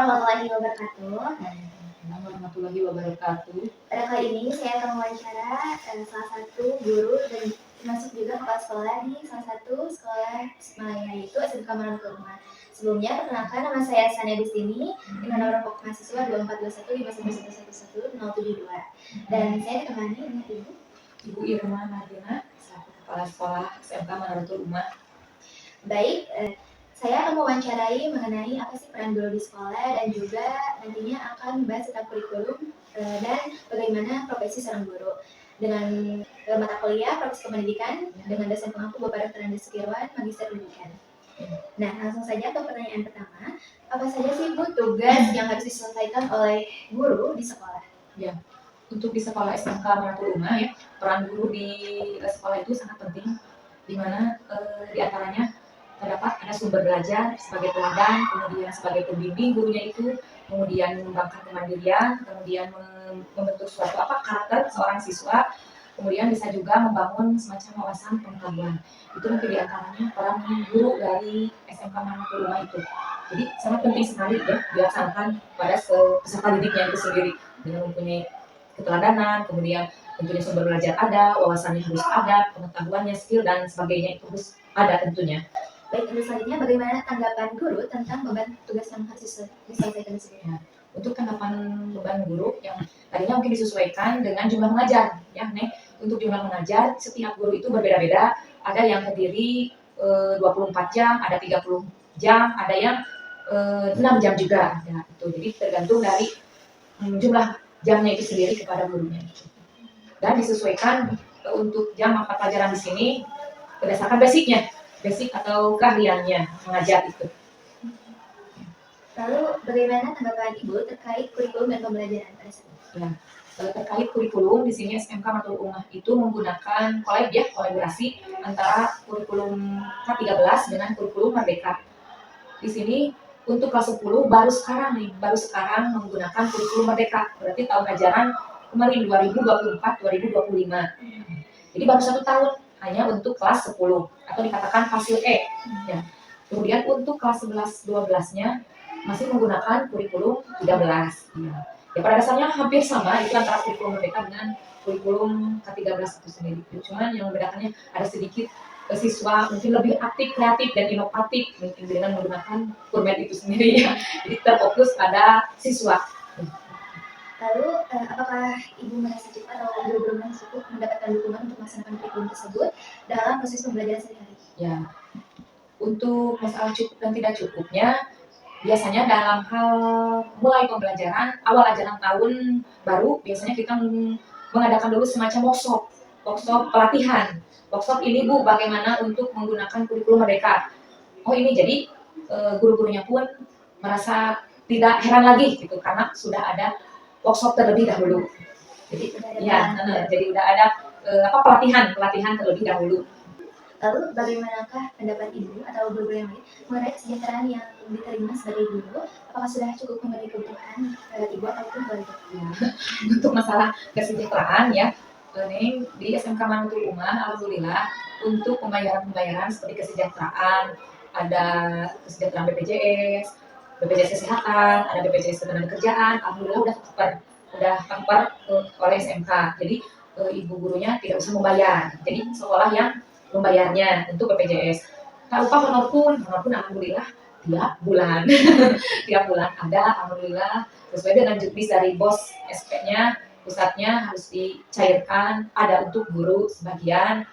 warahmatullahi wabarakatuh. Assalamualaikum warahmatullahi wabarakatuh. Pada kali ini saya akan mewawancara salah satu guru dan termasuk juga kepala sekolah di salah satu sekolah Malaya, yaitu SMK Manado Rumah. Sebelumnya, perkenalkan, nama saya Sania Agustini dengan nomor pokok mahasiswa 242151111072. Dan saya ditemani dengan Ibu Irma Nadina, selaku kepala sekolah SMK Manado Rumah. Baik, saya akan mewawancarai mengenai apa sih peran guru di sekolah dan juga nantinya akan membahas tentang kurikulum dan bagaimana profesi seorang guru dengan mata kuliah profesi kependidikan dengan dosen pengampu Bapak Dr. Andes Kirwan, Magister Pendidikan. Nah, langsung saja ke pertanyaan pertama. Apa saja sih Bu tugas yang harus diselesaikan oleh guru di sekolah? Ya, untuk di sekolah SMK Manado Rumah ya, peran guru di sekolah itu sangat penting, di mana di antaranya terdapat ada sumber belajar sebagai teladan, kemudian sebagai pembimbing gurunya itu, kemudian mengembangkan kemandirian, kemudian membentuk suatu karakter seorang siswa, kemudian bisa juga membangun semacam wawasan pengetahuan. Itu mungkin di antaranya peran guru dari SMK Manado Rumah itu. Jadi sangat penting sekali ya dilaksanakan pada peserta didiknya itu sendiri dengan mempunyai keteladanan, kemudian tentunya sumber belajar ada, wawasannya harus ada, pengetahuannya, skill dan sebagainya itu harus ada tentunya. Baik, untuk selanjutnya bagaimana tanggapan guru tentang beban tugas yang harus diselesaikan tersebut? Ya, untuk tanggapan beban guru yang tadinya mungkin disesuaikan dengan jumlah mengajar, ya, Nek. Untuk jumlah mengajar setiap guru itu berbeda-beda. Ada yang terdiri 24 jam, ada 30 jam, ada yang 6 jam juga. Ya, itu. Jadi tergantung dari jumlah jamnya itu sendiri kepada gurunya. Dan disesuaikan untuk jam mata pelajaran di sini berdasarkan basic atau keahliannya mengajar itu. Lalu bagaimana tanggapan Ibu terkait kurikulum dan pembelajaran pada saat ini? Ya, terkait kurikulum di sini SMK Manado Rumah itu menggunakan kolaborasi antara kurikulum K13 dengan kurikulum Merdeka. Di sini untuk kelas 10 baru sekarang menggunakan kurikulum Merdeka. Berarti tahun ajaran kemarin 2024-2025. Jadi baru 1 tahun hanya untuk kelas 10 atau dikatakan fasil E. Ya. Kemudian untuk kelas 11-12-nya masih menggunakan kurikulum 13. Ya, pada dasarnya hampir sama itu antara kurikulum Merdeka dengan kurikulum K13 itu sendiri. Cuman yang membedakannya ada sedikit siswa mungkin lebih aktif, kreatif dan inovatif mungkin dengan menggunakan format itu sendiri ya. Jadi terfokus pada siswa. Lalu, apakah Ibu merasa cukup atau guru-guru merasa cukup mendapatkan dukungan untuk melaksanakan kurikulum tersebut dalam proses pembelajaran sehari-hari? Ya, untuk masalah cukup dan tidak cukupnya, biasanya dalam hal mulai pembelajaran, awal ajaran tahun baru, biasanya kita mengadakan dulu semacam workshop pelatihan. Workshop ini Bu, bagaimana untuk menggunakan kurikulum Merdeka. Oh ini jadi guru-gurunya pun merasa tidak heran lagi gitu karena sudah ada workshop terlebih dahulu. Jadi jadi udah ada pelatihan terlebih dahulu. Lalu bagaimanakah pendapat Ibu atau guru yang lain mengenai kesejahteraan yang diterima sebagai guru? Apakah sudah cukup memenuhi kebutuhan Ibu ataupun keluarga? Ya. Untuk masalah kesejahteraan ya, ini di SMK Manado Rumah alhamdulillah untuk pembayaran seperti kesejahteraan, ada kesejahteraan BPJS Kesehatan, ada BPJS Ketenagakerjaan, alhamdulillah udah cover oleh SMK. Jadi ibu gurunya tidak usah membayar. Jadi sekolah yang membayarnya untuk BPJS. Tak lupa honor pun alhamdulillah tiap bulan ada alhamdulillah sesuai dengan juknis dari bos SP-nya pusatnya harus dicairkan, ada untuk guru sebagian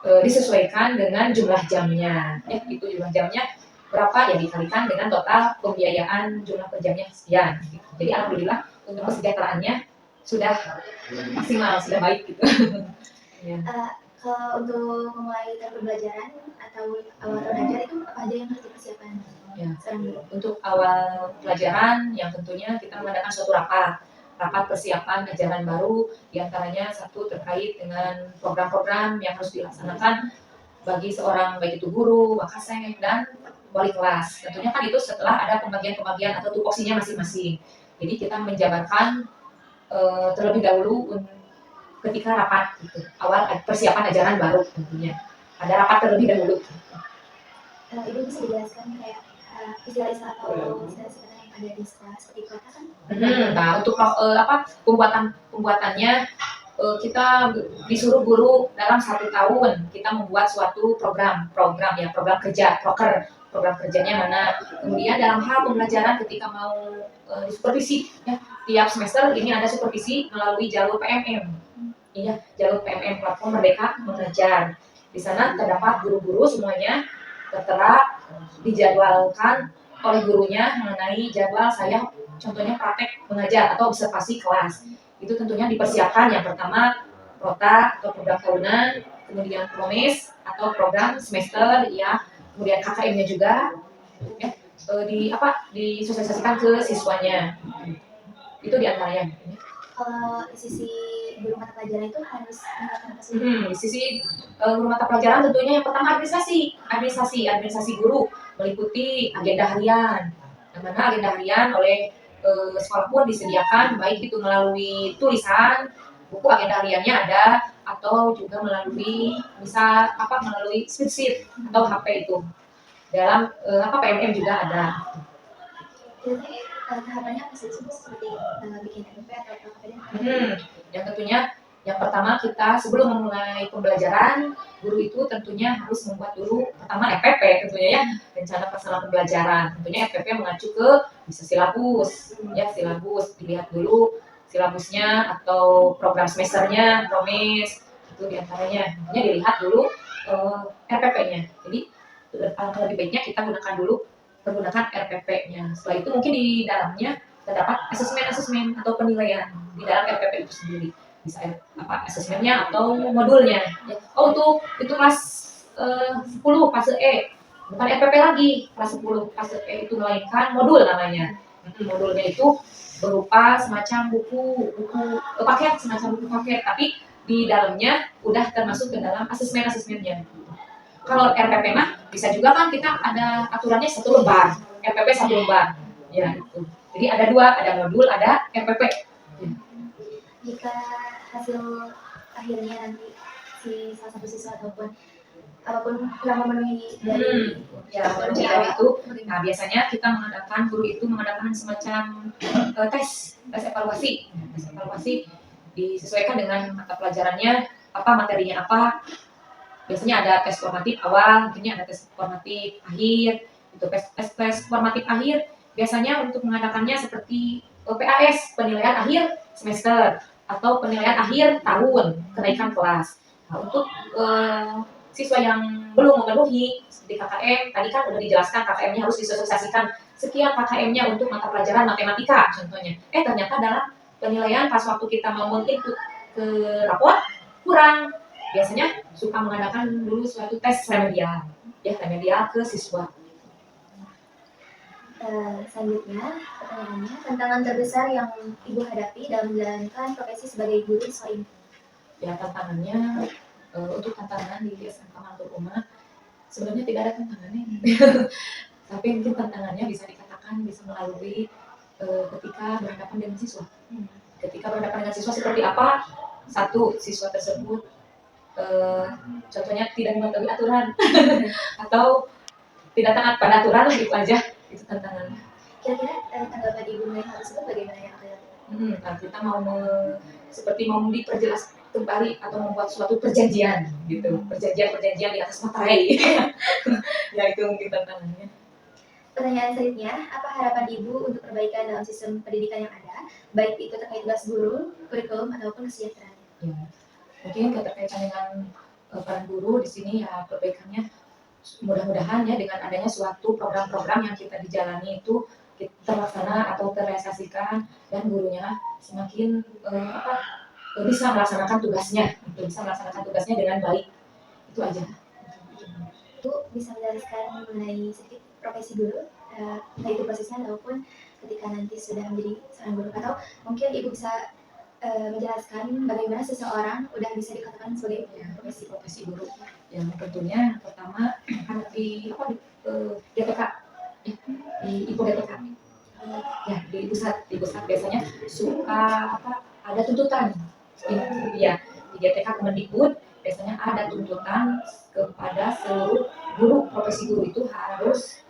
disesuaikan dengan jumlah jamnya. Ya, itu jumlah jamnya berapa ya dikalikan dengan total pembiayaan jumlah per jamnya sekian. Gitu. Jadi alhamdulillah untuk kesejahteraannya sudah maksimal, sudah baik gitu. Ya. Kalau untuk memulai tahap pembelajaran atau awal tahun ajar itu apa aja yang harus dipersiapkan? Ya, untuk awal pelajaran yang tentunya kita mengadakan suatu rapat persiapan ajaran baru, diantaranya satu terkait dengan program-program yang harus dilaksanakan bagi seorang baik itu guru, wakasek dan wali kelas. Tentunya kan itu setelah ada pembagian atau tupoksinya masing-masing. Jadi kita menjabarkan terlebih dahulu ketika rapat gitu, awal persiapan ajaran baru tentunya ada rapat terlebih dahulu. Ibu bisa dijelaskan kayak istilah-istilah atau istilah-istilah yang ada di sekolah seperti kota kan? Nah, untuk pembuatannya kita disuruh guru dalam 1 tahun kita membuat suatu program kerja, program kerjanya mana. Kemudian dalam hal pembelajaran ketika mau disupervisi, ya, tiap semester ini ada supervisi melalui jalur PMM. Iya, jalur PMM Platform Merdeka Mengajar. Di sana terdapat guru-guru semuanya tertera, dijadwalkan oleh gurunya mengenai jadwal saya, contohnya praktek mengajar atau observasi kelas. Itu tentunya dipersiapkan yang pertama prota atau program tahunan, kemudian promis atau program semester, ya, kemudian KKM-nya juga, ya, disosialisasikan ke siswanya. Itu diantaranya. Kalau di sisi guru mata pelajaran itu harus menggunakan apa sih? Di sisi guru mata pelajaran tentunya yang pertama administrasi guru meliputi agenda harian, yang mana agenda harian oleh sekolah pun disediakan, baik itu melalui tulisan, buku agenda hariannya ada, atau juga melalui melalui spreadsheet atau HP itu. Dalam PMM juga ada. Jadi tahapannya apa sih? Seperti bikin RP atau KPD? Yang tentunya yang pertama kita sebelum memulai pembelajaran, guru itu tentunya harus membuat dulu pertama RPP tentunya, ya, rencana pelaksanaan pembelajaran. Tentunya RPP mengacu ke bisa silabus, ya, silabus dilihat dulu silabusnya atau program semesternya, promis itu diantaranya. Tentunya dilihat dulu RPP-nya. Jadi alangkah lebih baiknya kita menggunakan RPP-nya. Setelah itu mungkin di dalamnya terdapat asesmen atau penilaian di dalam RPP itu sendiri. Bisa asesmennya atau modulnya. Ya. Oh, itu kelas 10 fase E, bukan RPP lagi. Kelas 10 fase E itu melainkan modul namanya. Modulnya itu berupa semacam buku paket, semacam buku paket, tapi di dalamnya udah termasuk ke dalam asesmennya. Kalau RPP mah bisa juga kan kita ada aturannya 1 lembar, RPP 1 lembar, ya itu. Jadi ada 2, ada modul, ada RPP. Ya. Jika hasil akhirnya nanti si salah satu siswa ataupun apapun kurang memenuhi dari itu, nah biasanya kita guru itu mengadakan semacam tes evaluasi disesuaikan dengan mata pelajarannya, materinya apa. Biasanya ada tes formatif awal, mungkinnya ada tes formatif akhir. Itu tes formatif akhir biasanya untuk mengadakannya seperti PAS, penilaian akhir semester, atau penilaian akhir tahun kenaikan kelas. Nah, untuk siswa yang belum memenuhi seperti KKM, tadi kan udah dijelaskan KKM-nya harus disosialisasikan sekian KKM-nya untuk mata pelajaran matematika contohnya. Ternyata dalam penilaian pas waktu kita mau input ke rapor kurang. Biasanya suka mengadakan dulu suatu tes remedial ke siswa. Selanjutnya, pertanyaannya, tantangan terbesar yang Ibu hadapi dalam menjalankan profesi sebagai guru di sekolah ini? Ya, tantangannya untuk tantangan di SMK Mantul Umat sebenarnya tidak ada tantangannya. Tapi mungkin tantangannya bisa dikatakan bisa melalui ketika berhadapan dengan siswa. Ketika berhadapan dengan siswa seperti apa? Satu, siswa tersebut contohnya tidak mematuhi aturan atau tidak taat pada aturan, itu aja. Itu tantangannya. Kira-kira tanggapan Ibu mengenai hal tersebut bagaimana yang akan dilakukan? Nah, kita seperti mau diperjelas kembali atau membuat suatu perjanjian gitu, perjanjian di atas materai. Ya, itu mungkin tantangannya. Pertanyaan selanjutnya, apa harapan Ibu untuk perbaikan dalam sistem pendidikan yang ada, baik itu terkait tugas guru, kurikulum ataupun kesejahteraan? Ya, mungkin keterkaitan dengan peran guru di sini ya perbaikannya mudah-mudahan ya dengan adanya suatu program-program yang kita dijalani itu terlaksana atau terrealisasikan dan gurunya semakin bisa melaksanakan tugasnya dengan baik. Itu aja. Ibu bisa menjelaskan mengenai sedikit profesi guru, entah itu prosesnya ataupun ketika nanti sudah menjadi seorang guru, atau mungkin Ibu bisa menjelaskan bagaimana seseorang udah bisa dikatakan sebagai profesi guru. Yang tentunya pertama kan di DPK, di Ibu DPK, ya di pusat biasanya suka ada tuntutan, ya di DPK Kemendikbud biasanya ada tuntutan kepada seluruh guru, profesi guru itu harus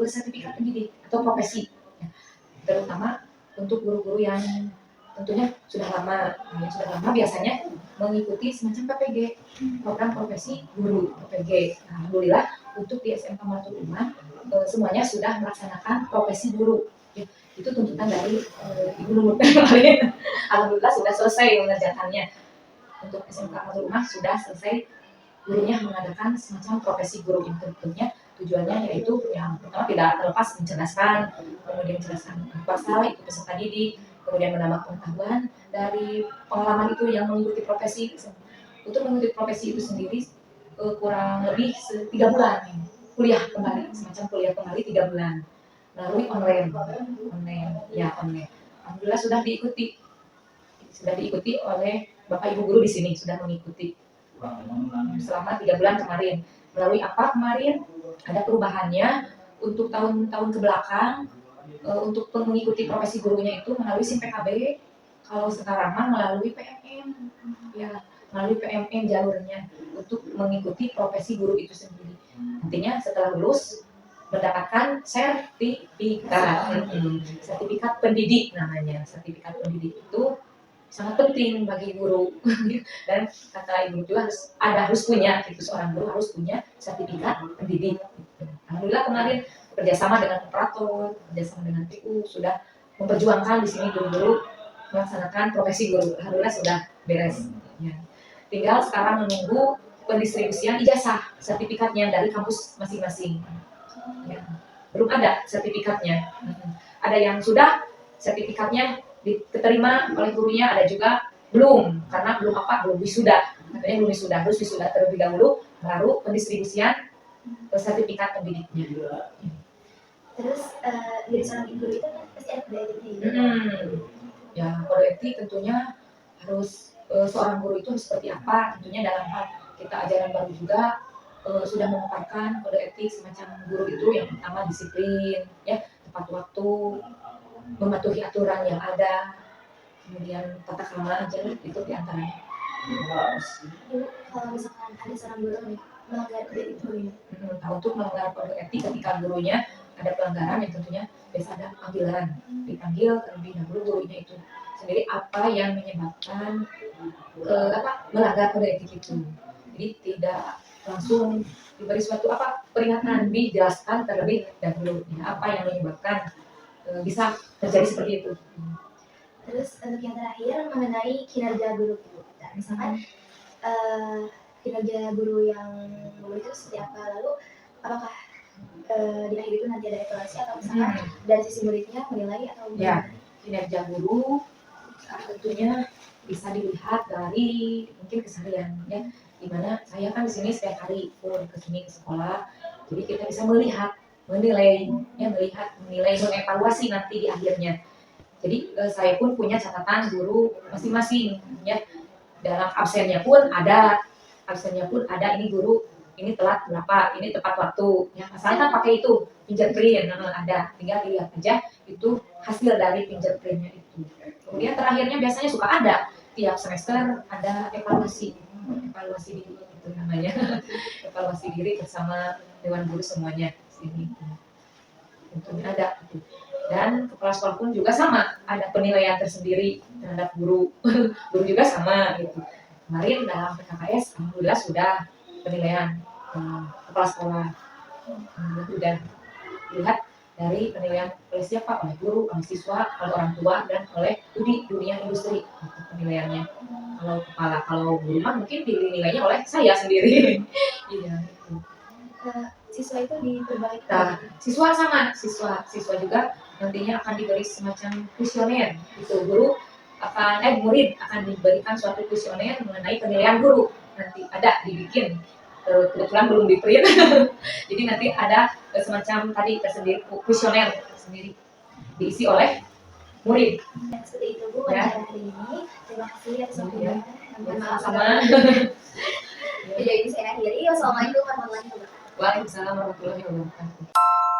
bersertifikat pendidik atau profesi. terutama untuk guru-guru yang tentunya sudah lama. Yang sudah lama biasanya mengikuti semacam PPG, program profesi guru PPG. Nah, alhamdulillah untuk di SMK Matul Umah semuanya sudah melaksanakan profesi guru. Ya, itu tuntutan dari Ibu Nur kemarin. Alhamdulillah sudah selesai mengerjakannya. Untuk SMK Matul Umah sudah selesai gurunya mengadakan semacam profesi guru yang tentunya tujuannya yaitu yang pertama tidak terlepas mencerdaskan, kemudian mencerdaskan pasal itu peserta didik, kemudian menambah pengetahuan dari pengalaman itu yang mengikuti profesi. Untuk mengikuti profesi itu sendiri kurang lebih 3 bulan kuliah kembali, semacam kuliah kembali 3 bulan melalui online. Alhamdulillah sudah diikuti oleh Bapak Ibu guru di sini, sudah mengikuti selama 3 bulan kemarin. Melalui apa kemarin? Ada perubahannya untuk tahun-tahun kebelakang. Untuk mengikuti profesi gurunya itu melalui SIM PKB, kalau sekarang mah melalui PMN, ya melalui PMN jalurnya untuk mengikuti profesi guru itu sendiri. Nantinya setelah lulus mendapatkan sertifikat pendidik namanya. Sertifikat pendidik itu sangat penting bagi guru dan kata ibu juga harus punya, itu seorang guru harus punya sertifikat pendidik. Alhamdulillah kemarin kerjasama dengan operator, kerjasama dengan TU sudah memperjuangkan di sini guru-guru melaksanakan profesi guru. Alhamdulillah sudah beres. Ya. Tinggal sekarang menunggu pendistribusian ijazah sertifikatnya dari kampus masing-masing. Ya. Belum ada sertifikatnya. Ada yang sudah sertifikatnya diterima oleh gurunya, ada juga belum, karena belum wisuda. Katanya belum wisuda, harus wisuda terlebih dahulu baru pendistribusian sertifikat pendidiknya. Terus jadi seorang guru itu kan pasti ada kode etiknya. Ya, kode etik tentunya harus seorang guru itu seperti apa, tentunya dalam hal kita ajaran baru juga sudah memaparkan kode etik semacam guru itu yang pertama disiplin, ya tepat waktu, mematuhi aturan yang ada, kemudian tata krama aja itu diantaranya. Ibu, kalau misalkan ada seorang guru nih melanggar kode etik gurunya, untuk melanggar kode etik ketika gurunya ada pelanggaran yang tentunya biasa ada panggilan, dipanggil terlebih dahulu gurunya itu sendiri apa yang menyebabkan melanggar kode etik itu. Jadi tidak langsung diberi suatu peringatan, dijelaskan terlebih dahulu apa yang menyebabkan bisa terjadi seperti itu. Terus untuk yang terakhir mengenai kinerja guru, nah, misalkan kinerja guru yang itu seperti apa, lalu apakah di akhir itu nanti ada evaluasi atau misalkan dari sisi muridnya menilai atau ya, kinerja guru tentunya bisa dilihat dari mungkin keseharian ya, dimana saya kan di sini setiap hari pun ke sini ke sekolah, jadi kita bisa menilai, mengevaluasi nanti di akhirnya. Jadi saya pun punya catatan guru masing-masing ya, dalam absennya pun ada ini guru ini telat berapa, ini tepat waktu ya, asalnya kan pakai itu fingerprint ada, tinggal dilihat aja itu hasil dari fingerprintnya itu. Kemudian terakhirnya biasanya suka ada tiap semester ada evaluasi diri itu namanya evaluasi diri bersama dewan guru semuanya sini. Tentunya ada gitu. Dan kepala sekolah pun juga sama, ada penilaian tersendiri terhadap guru guru juga sama gitu. Kemarin dalam PKKS alhamdulillah sudah penilaian kepala sekolah, sudah dilihat dari penilaian oleh siapa, oleh guru, oleh siswa, oleh orang tua, dan oleh dunia industri penilaiannya. Kalau guru mah mungkin dinilainya oleh saya sendiri. Iya gitu. Siswa itu diperbaiki. Nah, siswa juga nantinya akan diberi semacam kuesioner gitu. Murid akan diberikan suatu kuesioner mengenai penilaian guru, nanti ada dibikin, kebetulan belum di print jadi nanti ada semacam tadi tersendiri kuesioner tersendiri diisi oleh murid. Seperti itu Bu wawancara hari ini. Terima kasih atas waktunya. Maaf sama. Jadi saya akhiri. Wassalamualaikum warahmatullahi wabarakatuh. Waalaikumsalam warahmatullahi wabarakatuh.